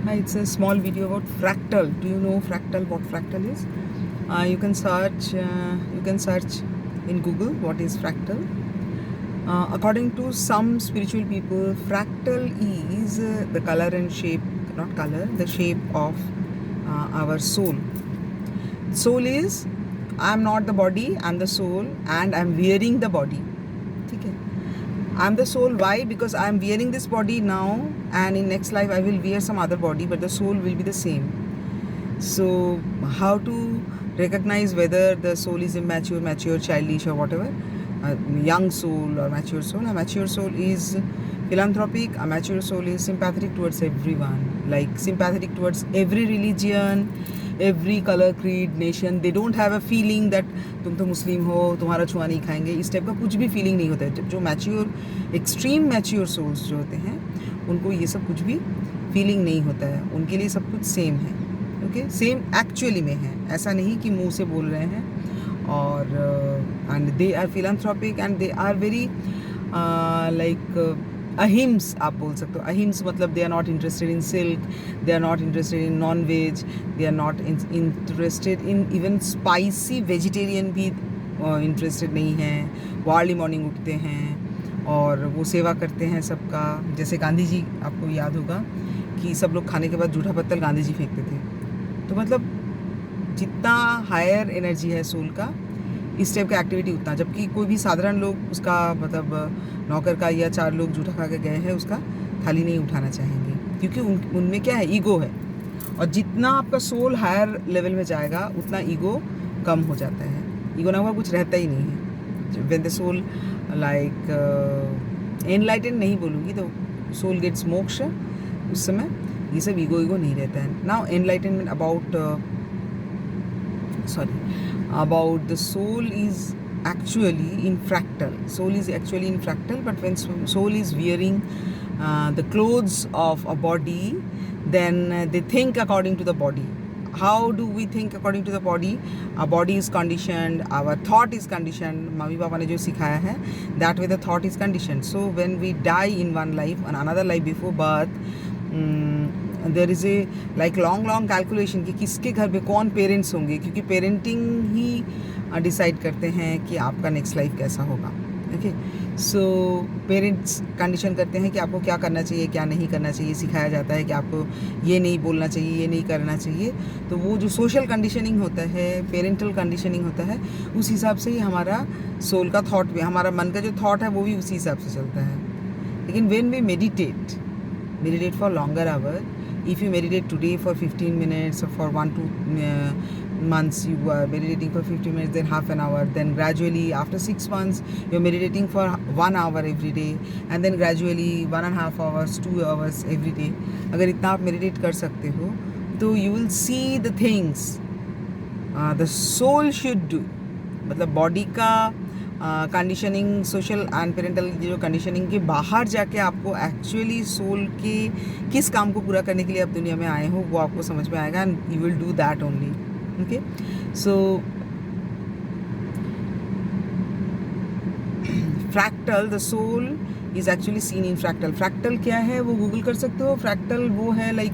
It's a small video about fractal. Do you know fractal? What fractal is? You can search. You can search in Google what is fractal. According to some spiritual people, fractal is the color and shape, not color, the shape of our soul. Soul is, I'm not the body, I'm the soul, and I'm wearing the body. ठीक है? I'm the soul. Why? Because I'm wearing this body now, and in next life I will wear some other body, but the soul will be the same. So how to recognize whether the soul is immature, mature, childish, or whatever? A young soul or mature soul. A mature soul is philanthropic. A mature soul is sympathetic towards everyone, like sympathetic towards every religion, every color, creed, nation. They don't have a feeling that तुम तो मुस्लिम हो, तुम्हारा छुआ नहीं खाएंगे, इस type का कुछ भी फीलिंग नहीं होता है. जो मैच्योर, एक्सट्रीम मैच्योर सोल्स जो होते हैं, उनको ये सब कुछ भी फीलिंग नहीं होता है. उनके लिए सब कुछ सेम है. ओके, सेम एक्चुअली में है, ऐसा नहीं कि मुंह से बोल रहे हैं. और and they are philanthropic and they are very like ahimsa, आप बोल सकते हो. अहिम्स मतलब they are not interested in silk, they are not interested in non veg, they are not interested in even spicy vegetarian भी इंटरेस्टेड नहीं हैं. Early morning उठते हैं और वो सेवा करते हैं सबका. जैसे गांधी जी, आपको याद होगा कि सब लोग खाने के बाद जूठा पत्तल गांधी जी फेंकते थे. तो मतलब जितना हायर एनर्जी है सोल का, इस टाइप का एक्टिविटी उतना. जबकि कोई भी साधारण लोग उसका मतलब नौकर का या 4 लोग जूठा खा के गए हैं, उसका थाली नहीं उठाना चाहेंगे, क्योंकि उनमें क्या है, ईगो है. और जितना आपका सोल हायर लेवल में जाएगा, उतना ईगो कम हो जाता है. ईगो ना हुआ कुछ रहता ही नहीं है. When the soul like enlightened नहीं बोलूँगी, तो सोल गेट्स मोक्ष, उस समय ये सब ईगो नहीं रहता है. Now enlightenment about the soul is actually in fractal. Soul is actually in fractal, but when soul is wearing the clothes of a body, then they think according to the body. How do we think according to the body? Our body is conditioned, our thought is conditioned. Mummy papa ने जो सिखाया है, that way the thought is conditioned. So when we die in one life, and another life before birth, there is a like long calculation कि किसके घर में कौन parents होंगे, क्योंकि पेरेंटिंग ही डिसाइड करते हैं कि आपका नेक्स्ट लाइफ कैसा होगा. ओके, सो पेरेंट्स कंडीशन करते हैं कि आपको क्या करना चाहिए, क्या नहीं करना चाहिए. सिखाया जाता है कि आपको ये नहीं बोलना चाहिए, ये नहीं करना चाहिए. तो वो जो सोशल कंडीशनिंग होता है, पेरेंटल कंडीशनिंग होता है, उस हिसाब से ही हमारा सोल का थॉट भी, हमारा मन का जो थॉट है वो भी उसी हिसाब से चलता है. लेकिन when we meditate for longer hour, if you meditate today for 15 minutes or for 1-2 months, you are meditating for 15 minutes, then half an hour, then gradually after 6 months you're meditating for 1 hour every day, and then gradually 1.5 hours, 2 hours every day. अगर इतना आप meditate कर सकते हो, तो you will see the things the soul should do. मतलब body का conditioning, social and parental जो कंडीशनिंग के बाहर जाके आपको एक्चुअली सोल के किस काम को पूरा करने के लिए आप दुनिया में आए हो, वो आपको समझ में आएगा, and you will do that only. Okay, so fractal, the soul is actually seen in fractal. Fractal क्या है वो गूगल कर सकते हो. फ्रैक्टल वो है लाइक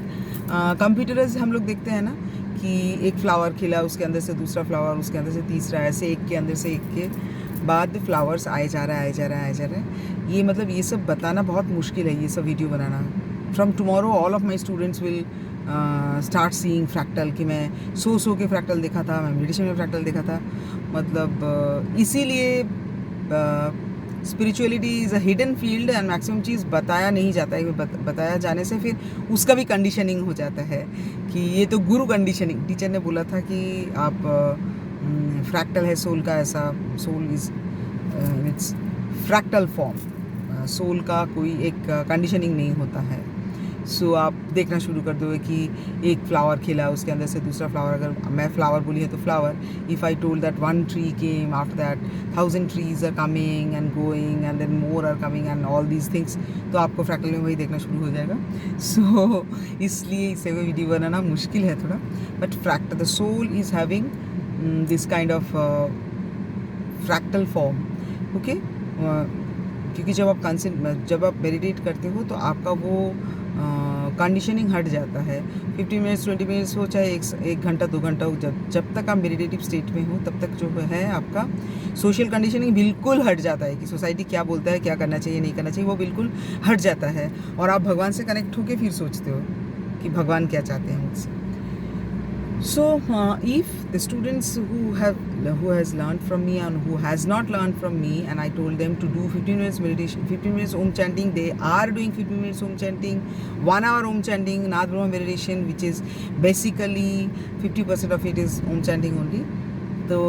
कंप्यूटर्स हम लोग देखते हैं ना, कि एक फ्लावर खिला, उसके अंदर से दूसरा फ्लावर, उसके अंदर से तीसरा, ऐसे एक के अंदर से एक के बाद फ्लावर्स आए जा रहा है. ये मतलब ये सब बताना बहुत मुश्किल है, ये सब video banana. From tomorrow all of my students will start seeing fractal. कि मैं सो के फ्रैक्टल देखा था, मैं मेडिटेशन में फ्रैक्टल देखा था. मतलब इसीलिए spirituality is a hidden field, and maximum चीज़ बताया नहीं जाता है. बताया जाने से फिर उसका भी कंडीशनिंग हो जाता है कि ये तो गुरु कंडीशनिंग. टीचर ने बोला था कि आप फ्रैक्टल है सोल का, ऐसा soul is its fractal form. Soul का कोई एक कंडीशनिंग नहीं होता है. सो आप देखना शुरू कर दोगे कि एक फ्लावर खिला, उसके अंदर से दूसरा फ्लावर. अगर मैं फ्लावर बोली है तो flower. If I told that 1 tree came, after that 1000 trees are coming and going, and then more are coming and all these things, तो आपको फ्रैक्टल में वही देखना शुरू हो जाएगा. सो इसलिए इससे वो वीडियो बनाना मुश्किल है थोड़ा. But fractal, the soul is having this kind of fractal form. Okay, क्योंकि जब आप मेडिटेट करते हो तो आपका वो कंडीशनिंग हट जाता है। 15 मिनट्स 20 मिनट्स हो चाहे एक घंटा 2 घंटा हो, जब तक आप मेडिटेटिव स्टेट में हो तब तक जो है आपका सोशल कंडीशनिंग बिल्कुल हट जाता है कि सोसाइटी क्या बोलता है, क्या करना चाहिए नहीं करना चाहिए, वो बिल्कुल हट जाता है और आप भगवान से कनेक्ट होकर फिर सोचते हो कि भगवान क्या चाहते हैं मुझसे। So if the students who has learned from me and who has not learned from me, and I told them to do 15 minutes meditation, 15 minutes Om chanting, they are doing 15 minutes Om chanting, 1 hour Om chanting, Naad Brahma meditation, which is basically 50% of it is Om chanting only. So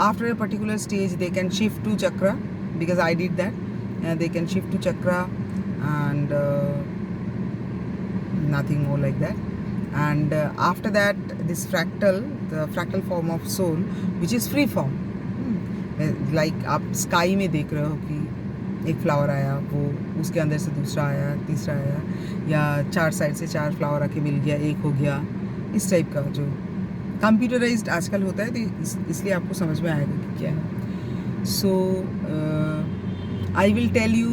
after a particular stage they can shift to chakra, because I did that. They can shift to chakra and nothing more like that. And after that, this the fractal form of soul, which is free form, like आप sky में देख रहे हो कि एक flower आया, वो उसके अंदर से दूसरा आया, तीसरा आया, या 4 साइड से 4 फ्लावर आके मिल गया, एक हो गया, इस टाइप का जो कंप्यूटराइज्ड आजकल होता है, तो इसलिए आपको समझ में आएगा कि क्या है। So I will tell you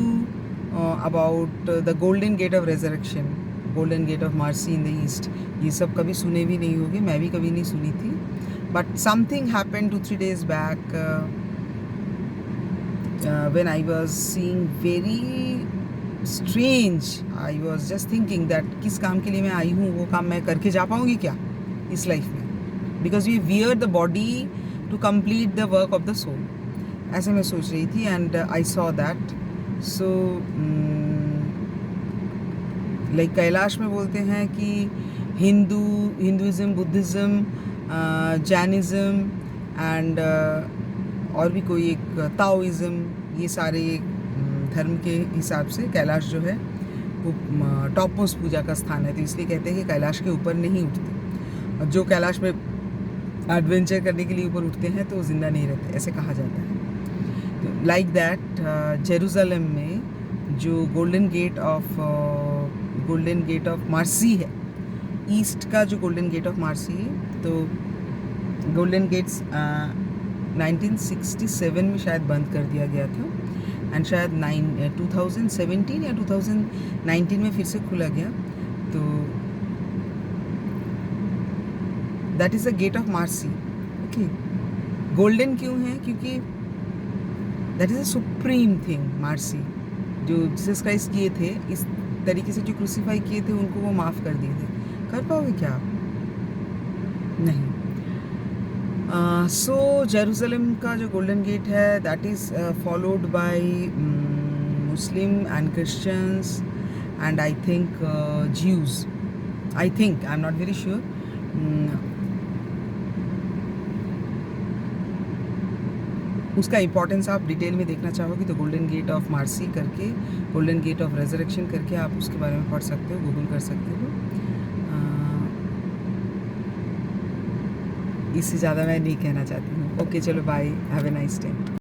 about the golden gate of resurrection, golden gate of mercy in the east. ये सब कभी सुने भी नहीं होंगे, मैं भी कभी नहीं सुनी थी, but something happened 2-3 days back when I was seeing very strange. I was just thinking that किस काम के लिए मैं आई हूँ, वो काम मैं करके जा पाऊँगी क्या इस लाइफ में, because we wear the body to complete the work of the soul. ऐसे मैं सोच रही थी and I saw that. So like Kailash में बोलते हैं कि हिंदुज़म, बुद्धिज़्म, जैनिज़्म एंड और भी कोई एक ताओइज़्म, ये सारे धर्म के हिसाब से कैलाश जो है वो टॉप मोस्ट पूजा का स्थान है, तो इसलिए कहते हैं कि कैलाश के ऊपर नहीं उठते, और जो कैलाश में एडवेंचर करने के लिए ऊपर उठते हैं तो ज़िंदा नहीं रहते, ऐसे कहा जाता है। लाइक दैट जेरूसलम में जो गोल्डन गेट ऑफ मर्सी है, ईस्ट का जो गोल्डन गेट ऑफ मर्सी है, तो गोल्डन गेट्स 1967 में शायद बंद कर दिया गया था, एंड शायद 2017 या 2019 में फिर से खुला गया। तो that is the gate of mercy. Okay, golden क्यों है? क्योंकि that is a supreme thing. Mercy जो जीसस क्राइस्ट किए थे, इस तरीके से जो क्रूसीफाई किए थे उनको वो माफ़ कर दिए थे। कर पाओगे क्या आप? नहीं। सो जेरूसलम का जो गोल्डन गेट है, that is followed by Muslim and Christians and I think Jews, I think, I am not very sure. उसका इंपॉर्टेंस आप डिटेल में देखना चाहोगे तो गोल्डन गेट ऑफ मर्सी करके, गोल्डन गेट ऑफ रेजरेक्शन करके आप उसके बारे में पढ़ सकते हो, गूगल कर सकते हो। इससे ज़्यादा मैं नहीं कहना चाहती हूँ। ओके, चलो bye, have a nice day.